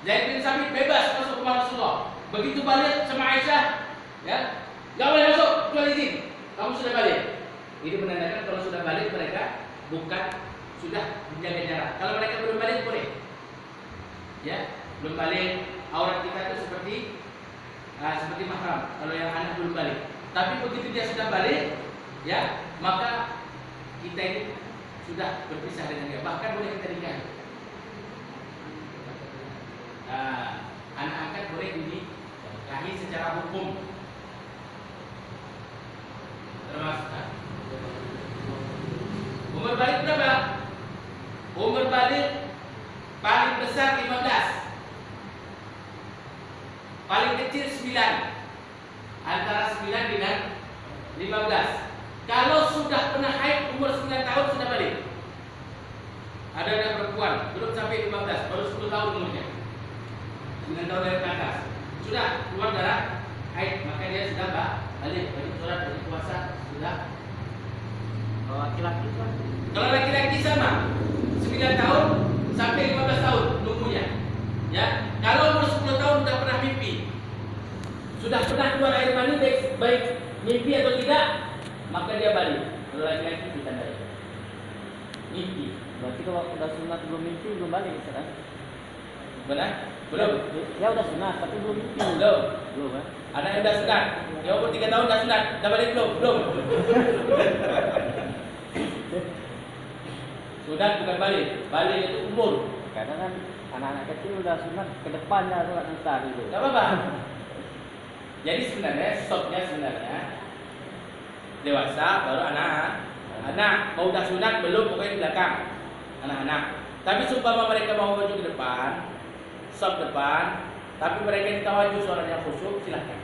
Zaid bin Sabit bebas masuk rumah Rasulullah. Begitu balik sama Aisyah, ya, nggak boleh masuk kecuali izin. Kamu sudah balik. Ini menandakan kalau sudah balik mereka bukan sudah menjaga jarak. Kalau mereka belum balik boleh. Ya, belum balik, aurat kita itu seperti mahram. Kalau yang anak belum balik. Tapi begitu dia sudah balik, ya, maka kita ini sudah berpisah dengan dia. Bahkan boleh kita nikahi. Anak angkat boleh dinikahi secara hukum. Termasuk umur balik berapa? Umur balik paling besar 15, paling kecil 9, antara 9 dengan 15. Kalau sudah pernah haid umur 9 tahun sudah balik. Ada anak perempuan belum sampai 15, baru 10 tahun umurnya, 9 tahun dari atas, sudah keluar darah haid, maka dia sudah balik. Balik sholat, balik puasa, sudah. Kalau laki-laki kan? Kalau laki-laki sama 9 tahun sampai 15 tahun nunggunya. Ya, kalau umur 10 tahun sudah pernah mimpi, sudah pernah keluar air mani baik mimpi atau tidak, maka dia balik. Kalau laki-laki kita balik. Mimpi. Berarti kalau udah sunat belum mimpi belum balik kan? Benar? Belum. Ya udah sunat tapi belum mimpi. Belum. Belum kan? Ada yang udah sunat. Ya umur 3 tahun udah sunat. Udah balik belum? Belum. Sunat bukan balik. Balik itu umur. Karena kan anak-anak kecil udah sunat ke depannya sholat besar itu. Gak apa-apa. Jadi sebenarnya stopnya sebenarnya dewasa baru anak mau udah sunat belum, pokoknya di belakang anak-anak. Tapi seumpama mereka mau maju ke depan, stop depan, tapi mereka ditawaju suaranya khusyuk, silahkan.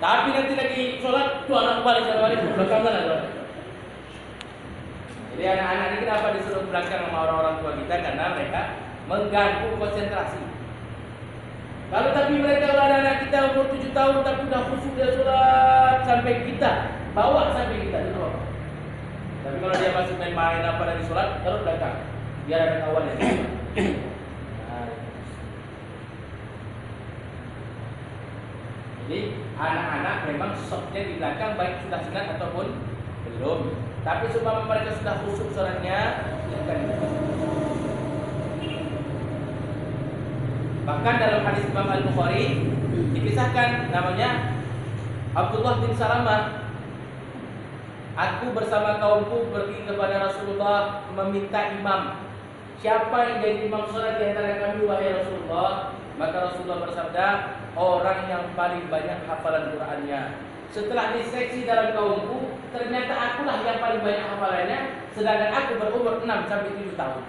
Tapi nanti lagi sholat tuh anak balik belakang mana? Jadi anak-anak ini kenapa disuruh belakang sama orang-orang tua kita? Karena mereka mengganggu konsentrasi. Kalau tapi mereka kalau anak kita umur 7 tahun tapi udah khusyuk dia sholat sampai kita bawa sampai kita itu. Tapi kalau dia masih main-main apa dari sholat, taruh belakang biar ada kawan yang Jadi anak-anak memang stopnya di belakang baik sudah sunat ataupun belum. Tapi seumpama mereka sudah khusyuk sholatnya, silakan. Bahkan dalam hadis Imam Al-Bukhari dikisahkan namanya Abdullah bin Salamah. Aku bersama kaumku pergi kepada Rasulullah meminta imam. Siapa yang jadi imam sholat di antara kami wahai Rasulullah? Maka Rasulullah bersabda, orang yang paling banyak hafalan Qur'annya. Setelah diseleksi dalam kaumku, ternyata akulah yang paling banyak hafalannya, sedangkan aku berumur 6 sampai 7 tahun.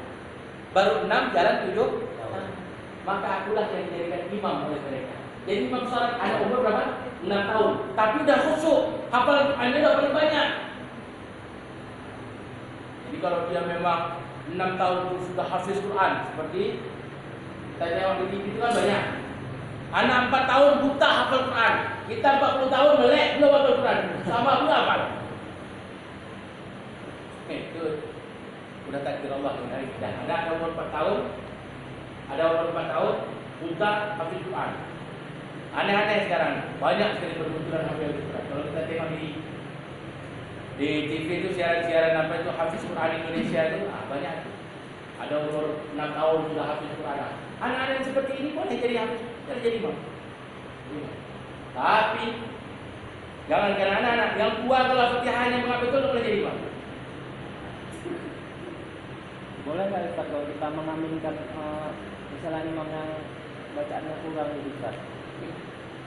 Baru 6 jalan 7 tahun. Maka akulah yang dijadikan imam oleh mereka. Jadi imam sholat ada umur berapa? 6 tahun. Tapi udah khusyuk, hafalan Qur'annya udah paling banyak. Jadi kalau dia memang 6 tahun sudah hafiz Quran, seperti kita tengok di TV itu kan banyak. Anak 4 tahun buta hafal Quran, kita 40 tahun melek belum hafal Quran, sama pula hafal. Itu udah takdir Allah yang dari kita. Ada umur 4 tahun, ada umur 4 tahun buta hafiz Quran. Aneh-aneh sekarang, banyak sekali bermunculan hafiz Quran. Kalau kita tengok di TV itu siaran-siaran apa itu hafiz Quran Indonesia itu banyak. Ada umur 6 tahun sudah hafiz Quran. Anak-anak yang seperti ini boleh jadi hafiz, boleh jadi imam. Tapi jangan karena anak-anak yang tua kalau Fatihahnya mengambil betul boleh jadi imam. Boleh nggak Ustaz kalau kita mengaminkan misalnya imam yang bacaannya kurang gitu Ustaz?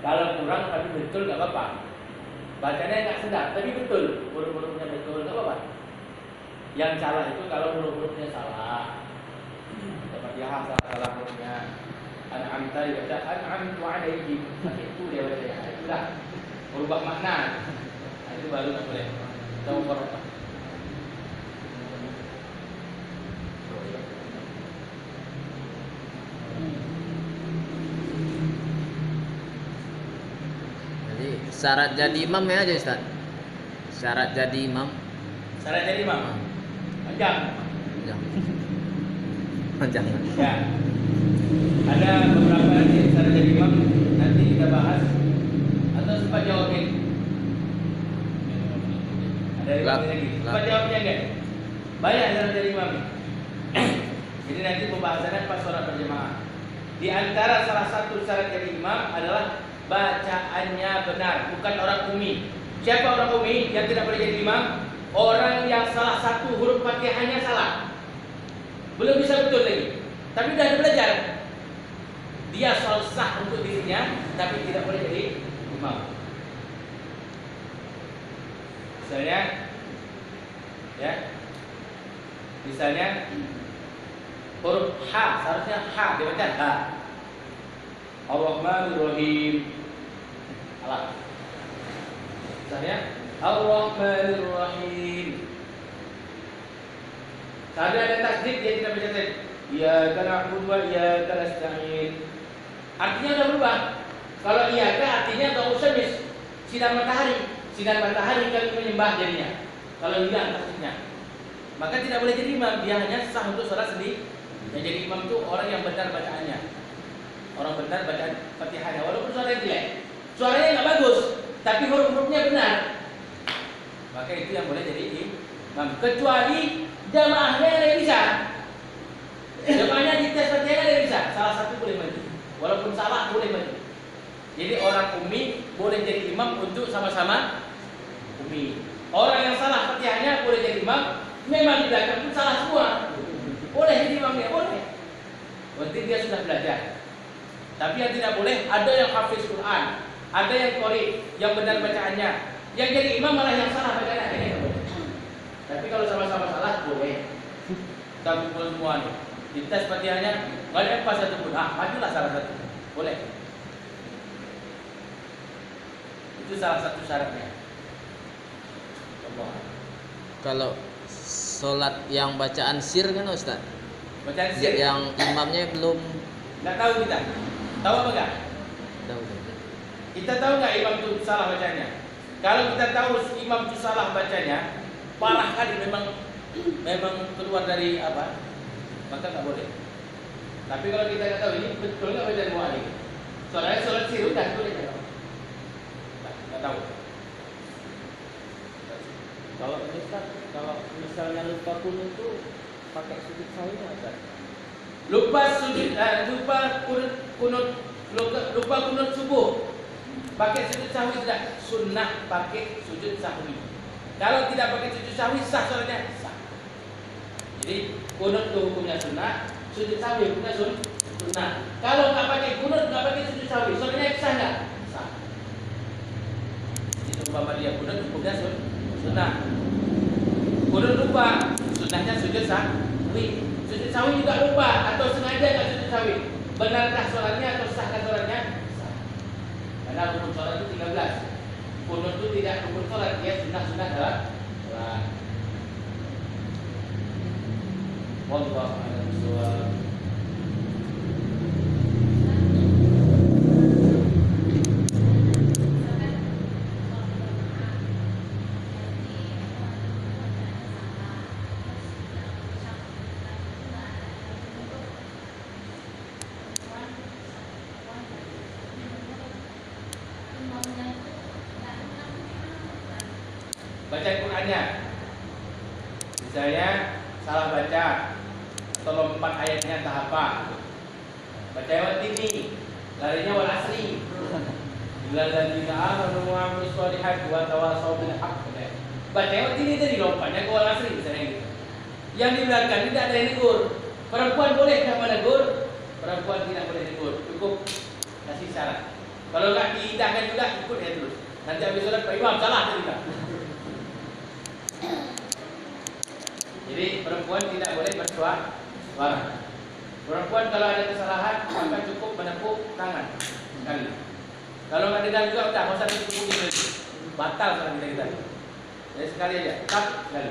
Kalau kurang tapi betul nggak apa-apa. Bacanya nggak sedap, tapi betul, huruf-hurufnya betul, nggak apa-apa. Yang salah itu kalau huruf-hurufnya salah. Fatihah salah hurufnya. An'amta dibaca an'amtu alaihim. Itu dia baca. Itulah berubah makna. Nah, itu baru nggak boleh. Kita ubah. Syarat jadi imam ya aja Ustaz. Syarat jadi imam. Syarat jadi imam. Panjang. Jangan. Jangan. Ya. Ada beberapa cara jadi imam, nanti kita bahas atau sempat jawabin. Ada lagi. Sempat jawabnya enggak? Banyak cara jadi imam. Jadi nanti pembahasannya pas sholat berjamaah. Di antara salah satu syarat jadi imam adalah bacaannya benar, bukan orang umi. Siapa orang umi yang tidak boleh jadi imam? Orang yang salah satu huruf Fatihahnya salah. Belum bisa betul lagi. Tapi sudah belajar. Dia soal sah untuk dirinya, tapi tidak boleh jadi imam. Misalnya, ya, misalnya huruf H, seharusnya H dibaca H. Ar-Rahmanir-Rahim. Alah. Misalnya Ar-Rahmanir-Rahim. Tadi ada tasdid dia tidak baca tasdid. Iyyaka na'budu wa iyyaka nasta'in. Artinya sudah berubah. Kalau iyyaka artinya ta'usamis, sinar matahari. Sinar matahari kami menyembah jadinya. Kalau hilang tasdidnya, maka tidak boleh jadi imam. Dia hanya sah untuk sholat sendiri. Yang jadi imam itu orang yang benar bacaannya. Orang benar bacaan Fatihahnya, walaupun suaranya jelek. Suaranya nggak bagus, tapi huruf-hurufnya benar. Maka itu yang boleh jadi imam. Kecuali jamaahnya ada yang bisa. Jamaahnya di tes Fatihah ada yang bisa. Salah satu boleh maju. Walaupun salah boleh maju. Jadi orang umi boleh jadi imam untuk sama-sama umi. Orang yang salah Fatihahnya boleh jadi imam. Memang di belakang pun salah semua. Boleh jadi imamnya, boleh. Berarti dia sudah belajar. Tapi yang tidak boleh, ada yang hafiz Quran, ada yang qori, yang benar bacaannya. Yang jadi imam malah yang salah bacaannya. Ini tidak boleh. Tapi kalau sama-sama salah, boleh. Kita kumpul semua nih. Di tes Fatihahnya, nggak ada yang pas satu pun. Majulah salah satu. Boleh. Itu salah satu syaratnya. Allah. Kalau sholat yang bacaan sir kan Ustaz? Bacaan sir yang imamnya belum nggak tahu kita. Tahu apa enggak? tahu. Kita tahu nggak imam itu salah bacanya? Kalau kita tahu imam itu salah bacanya, parah kali memang keluar dari apa? Maka nggak boleh. Tapi kalau kita nggak tahu ini betul nggak bacaan mu'alif? Soalnya sholat sir udah boleh nggak? Nggak tahu. Kalau Ustaz, kalau misalnya lupa kunut itu pakai sujud sahwinya Ustaz? Lupa sujud, lupa kunut subuh. Pakai sujud sahwi tidak? Sunnah pakai sujud sahwi. Kalau tidak pakai sujud sahwi sah sholatnya? Sah. Jadi kunut itu hukumnya sunnah, sujud sahwi hukumnya sunnah. Kalau nggak pakai kunut, nggak pakai sujud sahwi, sholatnya sah nggak? Sah. Jadi umpama dia kunut hukumnya sunnah. Kunut lupa, sunnahnya sujud sahwi. Sujud sahwi juga lupa atau sengaja nggak sujud sahwi. Benarkah sholatnya atau sahkah sholatnya? Sah. Karena rukun sholat itu 13. Kunut itu tidak rukun sholat, dia sunnah dalam sholat. Wallahu a'lam bishawab. Baca Qur'annya. Misalnya salah baca atau lompat ayatnya entah apa. Baca ayat ini, larinya wal asri. Illal ladzina amanu wa 'amilus shalihati wa tawassaw bil haqq. Baca ayat ini tadi lompatnya ke wal asri misalnya gitu. Yang di belakang tidak ada yang negur. Perempuan boleh enggak menegur? Perempuan tidak boleh negur. Cukup kasih syarat. Kalau enggak diindahkan juga ikut ya terus. Nanti habis sholat Pak Imam salah tadi Pak. Jadi perempuan tidak boleh bersuara. Perempuan kalau ada kesalahan maka cukup menepuk tangan sekali. Kalau nggak dengar juga udah nggak usah ditepuk gitu. Batal kalau kita. Jadi sekali aja, tak sekali.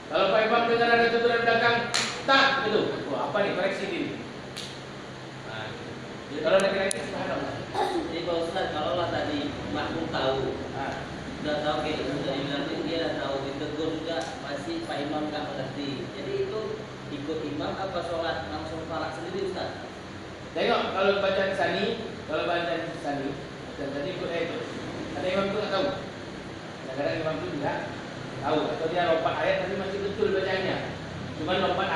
Kalau Pak Imam dengar ada tuturan belakang, tak gitu. Wah apa nih koreksi ini? Nah, jadi kalau ada koreksi subhanallah. Jadi Pak Ustaz, kalau lah tadi makmum tahu, sudah tahu kayak sudah dibilang dia dah tahu ditegur juga masih Pak Imam nggak mengerti. Jadi itu ikut imam apa sholat langsung salat sendiri Ustaz? Tengok kalau bacaan sani, bacaan tadi itu itu. Ada imam itu nggak tahu. Kadang-kadang imam itu tidak tahu atau dia lompat ayat tapi masih betul bacanya. Cuma lompat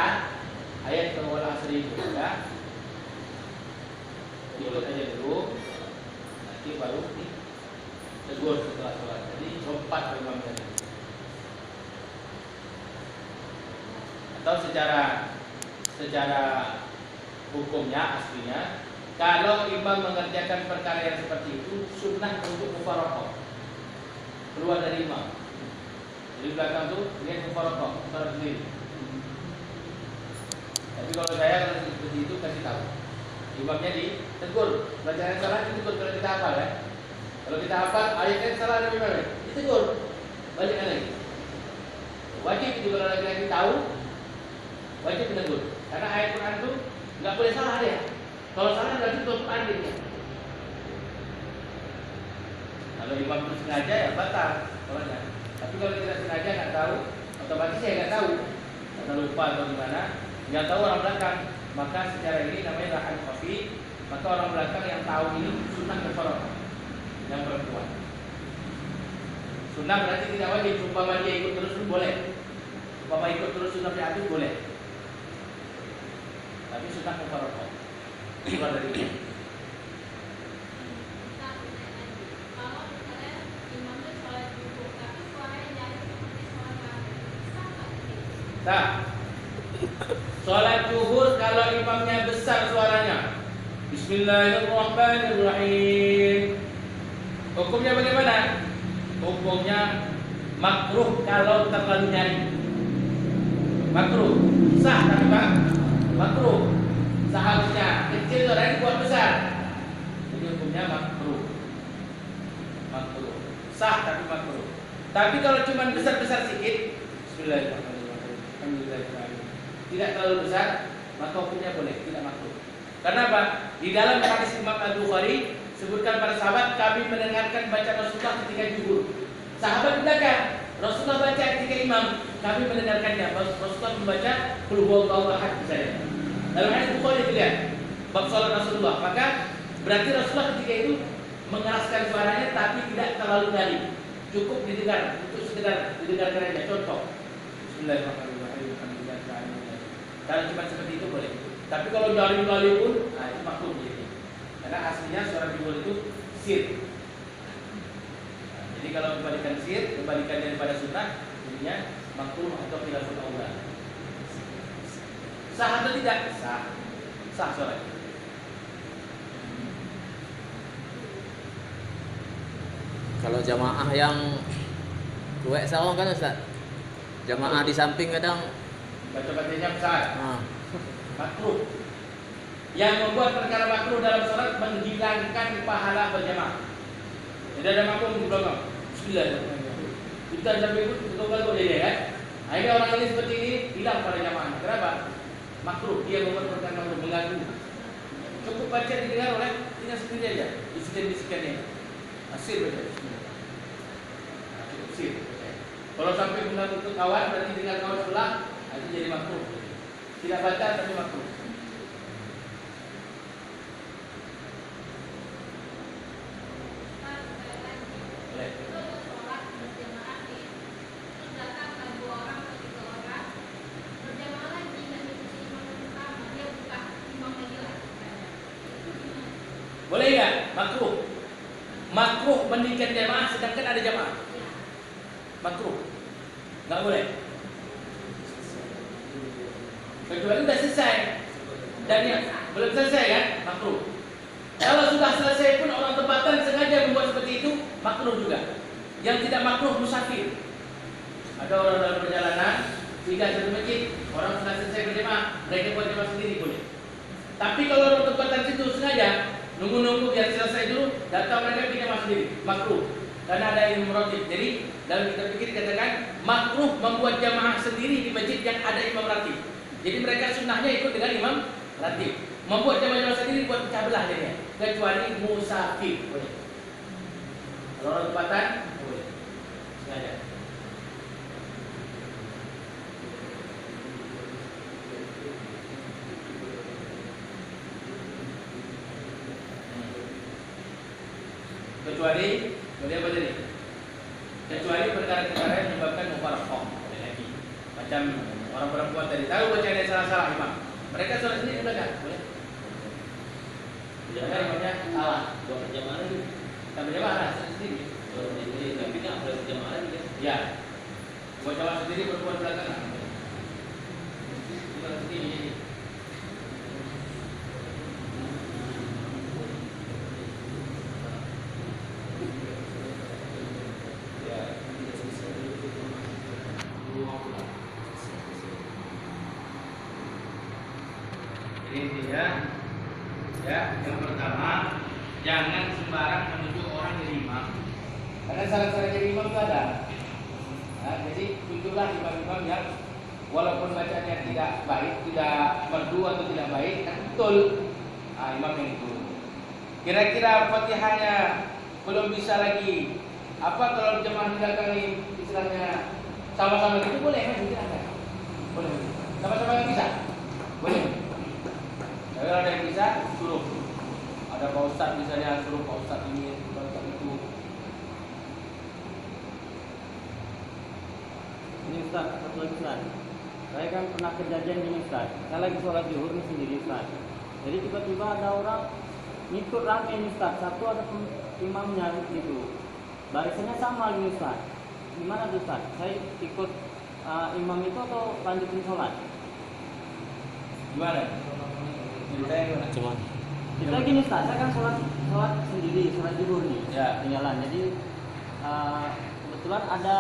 ayat ke wal asri itu ya. Ikut aja dulu. Nanti baru ditegur setelah sholat. Jadi lompat imam tadi. Atau secara hukumnya aslinya, kalau imam mengerjakan perkara yang seperti itu sunnah untuk mufaraqah, keluar dari imam. Jadi belakang tu dia mufaraqah, sholat sendiri. Tapi kalau saya seperti itu kasih tahu, imamnya ditegur, bacaan salah ditegur kalau kita hafal ya. Kalau kita hafal ayatnya salah dari mana? Ditegur, balikkan lagi. Wajib itu kalau lagi tahu, wajib menegur. Karena ayat Quran itu nggak boleh salah dia. Kalau salah berarti tutup andinnya. Kalau imam itu sengaja ya batal sholatnya. Tapi kalau tidak sengaja nggak tahu, otomatis saya nggak tahu, atau lupa atau gimana, nggak tahu orang belakang. Maka secara ini namanya rahan khafi. Maka orang belakang yang tahu ini sunnah mufaraqah yang perempuan. Sunnah berarti tidak wajib. Umpama dia ikut terus boleh. Umpama ikut terus sunnah diatur boleh. Tapi sunnah mufaraqah keluar dari itu. Kalau misalnya imamnya sholat dulu tapi suaranya jadi seperti suara Nah, sholat zuhur kalau imamnya besar suaranya, Bismillahirrahmanirrahim. Hukumnya bagaimana? Hukumnya makruh kalau terlalu nyaring. Makruh, sah tapi makruh. Seharusnya kecil suaranya buat besar. Jadi hukumnya makruh. Makruh. Sah tapi makruh. Tapi kalau cuma besar-besar sedikit, Bismillahirrahmanirrahim. Alhamdulillahirrahmanirrahim. Tidak terlalu besar, maka hukumnya boleh, tidak makruh. Karena apa? Di dalam hadis Imam Al-Bukhari sebutkan para sahabat, kami mendengarkan bacaan Rasulullah ketika zuhur. Sahabat di belakang, Rasulullah baca ketika imam, kami mendengarkannya. Rasulullah membaca Qul huwallahu ahad misalnya. Dalam hadis Bukhari dilihat bab salat Rasulullah, maka berarti Rasulullah ketika itu mengeraskan suaranya tapi tidak terlalu nyaring. Cukup didengar, untuk sekedar didengarkan aja. Contoh, Bismillahirrahmanirrahim. Alhamdulillahirrahmanirrahim. Kalau cuma seperti itu boleh. Tapi kalau nyaring-nyaring pun, itu makruh jadi. Karena aslinya suara zuhur itu sir. Jadi kalau kembalikan sir, kembalikan daripada sunnah, jadinya makruh atau khilaful aula. Sah atau tidak? Sah. Sah sholat. Kalau jamaah yang kuek sawang kan Ustaz? Jamaah di samping kadang Baca-bacanya besar. ah, Makruh. Yang membuat perkara makruh dalam sholat menghilangkan pahala berjamaah. Jadi ada makruh di belakang. Bismillahirrahmanirrahim. Kita sampai ikut betul-betul kok jadi kan? Akhirnya orang ini seperti ini hilang pada jamaah. Kenapa? Makruh. Dia membuat perkara makruh, mengganggu. Cukup baca didengar oleh dirinya sendiri aja. Bisikan-bisikannya. Asir baca. Cukup sir. Kalau sampai mengganggu ke kawan, berarti dengar kawan sebelah, itu jadi makruh. Tidak baca tapi makruh. Boleh nggak? Makruh. Makruh mendirikan jamaah sedangkan ada jamaah. Makruh. Nggak boleh. Kecuali sudah selesai. Dan yang belum selesai kan? Makruh. Kalau sudah selesai pun orang tempatan sengaja membuat seperti itu, makruh juga. Yang tidak makruh musafir. Ada orang dalam perjalanan, tinggal satu masjid, orang sudah selesai berjamaah, mereka buat jamaah sendiri boleh. Tapi kalau orang tempatan situ sengaja nunggu-nunggu biar selesai dulu, datang mereka bikin jamaah sendiri, makruh. Karena ada ilmu ratib. Jadi dalam kitab fikih dikatakan makruh membuat jamaah sendiri di masjid yang ada imam ratib. Jadi mereka sunnahnya ikut dengan imam ratib. Membuat jamaah sendiri buat pecah belah jadinya. Kecuali musafir boleh. Kalau orang tempatan boleh. Sengaja. Kecuali apa tadi? Kecuali perkara-perkara yang menyebabkan mufaraqah. Ada lagi. Macam orang perempuan tadi tahu bacaan salah-salah imam. Mereka sholat sendiri boleh tak? Boleh. Jangan imamnya salah. Buat berjamaah lagi. Tak berjamaah lah sendiri. Tapi nggak boleh berjamaah lagi kan? Ya. Buat jamaah sendiri perempuan belakangan. Bukan sendiri. Jadi intinya, ya, yang pertama, jangan sembarang menunjuk orang jadi imam. Karena syarat-syarat jadi imam itu ada. Nah, jadi tunjuklah imam-imam yang walaupun bacaannya tidak baik, tidak merdu atau tidak baik, kan betul. Nah, imam yang itu. Kira-kira Fatihahnya belum bisa lagi. Apa kalau jemaah di belakang ini istilahnya sama-sama gitu boleh kan? Boleh. Sama-sama yang bisa? Boleh. Kalau ada yang bisa, suruh. Ada Pak Ustadz misalnya, suruh Pak Ustadz ini, Pak Ustadz itu. Ini Ustaz, satu lagi Ustaz. Saya kan pernah kejadian gini Ustaz. Saya lagi sholat zuhur nih sendiri Ustaz. Jadi tiba-tiba ada orang ngikut rame nih Ustaz. Satu ada imamnya gitu. Barisannya sama lagi Ustaz. Gimana tuh Ustaz? Saya ikut imam itu atau lanjutin sholat? Gimana? Ceritanya gimana? Cuman Kita gini Ustaz, saya kan sholat sendiri, sholat zuhur nih, Ya. tinggalan. Jadi kebetulan ada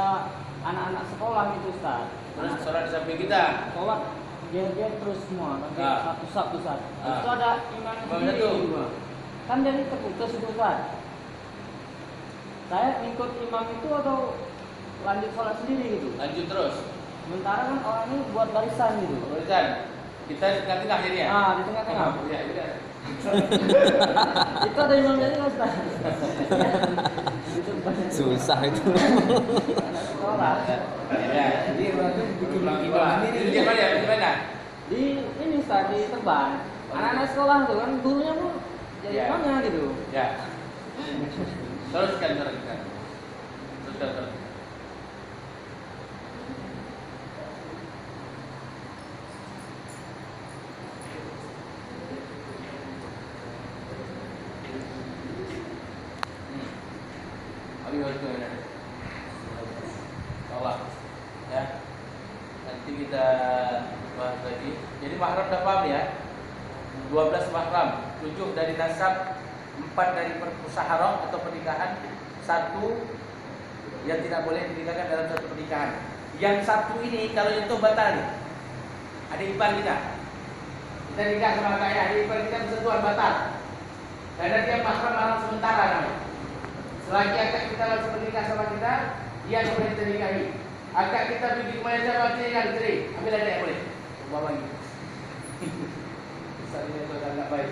anak-anak sekolah gitu Ustaz. Terus sholat di samping kita. Sholat dia terus semua, nanti Ah. satu-satu Ustaz. Ah. Itu ada imam Imamnya sendiri tuh. dua. Kan jadi terputus itu Ustaz. Saya ikut imam itu atau lanjut sholat sendiri gitu. Lanjut terus. Sementara kan orang ini buat barisan gitu. Berikan. Kita di tengah-tengah jadinya. Di tengah-tengah. Ya, udah. Itu ada imamnya juga Ustaz. Itu banyak susah itu. anak sekolah. Ya, jadi berarti bikin imam sendiri. Di mana? Di ini Ustaz, di Teban. Anak-anak sekolah tuh kan gurunya pun jadi Ya. imamnya gitu. Ya. Teruskan. Terus. Tolak. Ya. Nanti kita bahas lagi. Jadi mahram dah paham ya? 12 mahram, 7 dari nasab, 4 dari permusaharah atau pernikahan, 1 yang tidak boleh dinikahkan dalam satu pernikahan. Yang satu ini kalau itu batal nih. Adik ipar kita. Kita nikah sama kakaknya, adik ipar kita bersentuhan batal. Karena dia mahram sementara namanya. Selagi akak kita langsung menikah sama kita, dia yang boleh kita nikahi. Akak kita pergi ke mana saja, dia yang cerai. Ambil adik yang boleh. Bawa lagi. Ustaz ini tu agak baik.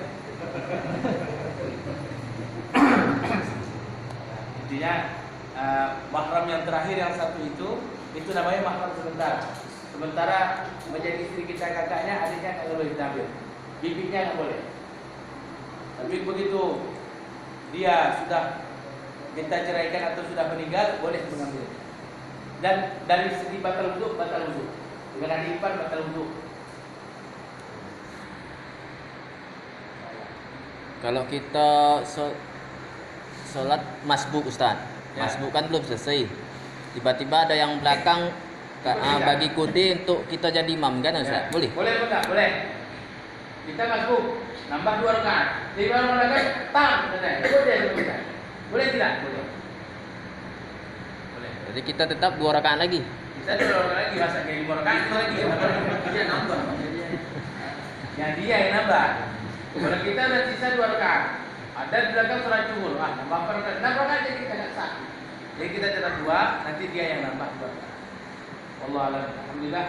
Intinya mahram yang terakhir yang satu itu namanya mahram sementara. Sementara menjadi istri kita kakaknya, adiknya tak boleh kita ambil. Bibinya tak boleh. Tapi begitu dia sudah kita ceraikan atau sudah meninggal, boleh mengambil. Dan dari segi batal wudhu. Dengan adik ipar batal wudhu. Kalau kita sholat masbuk Ustaz, Ya. masbuk kan belum selesai. Tiba-tiba ada yang belakang bagi kode untuk kita jadi imam kan Ustaz? Ya. Boleh? Boleh apa tak? Boleh. Kita masbuk, nambah 2 rakaat. 5 rakaat, tam, boleh. Boleh tidak? Boleh. Jadi kita tetap 2 rakaat lagi. Kita 2 rakaat lagi, masa kayak 5 rakaat itu lagi. Dia nambah. Yang dia yang nambah. Kalau kita ada sisa 2 rakaat, ada di belakang sholat zuhur, nambah 4 rakaat. 6 rakaat jadi kita tak sah. Jadi kita tetap 2, nanti dia yang nambah 2 rakaat. Wallahu a'lam. Alhamdulillah.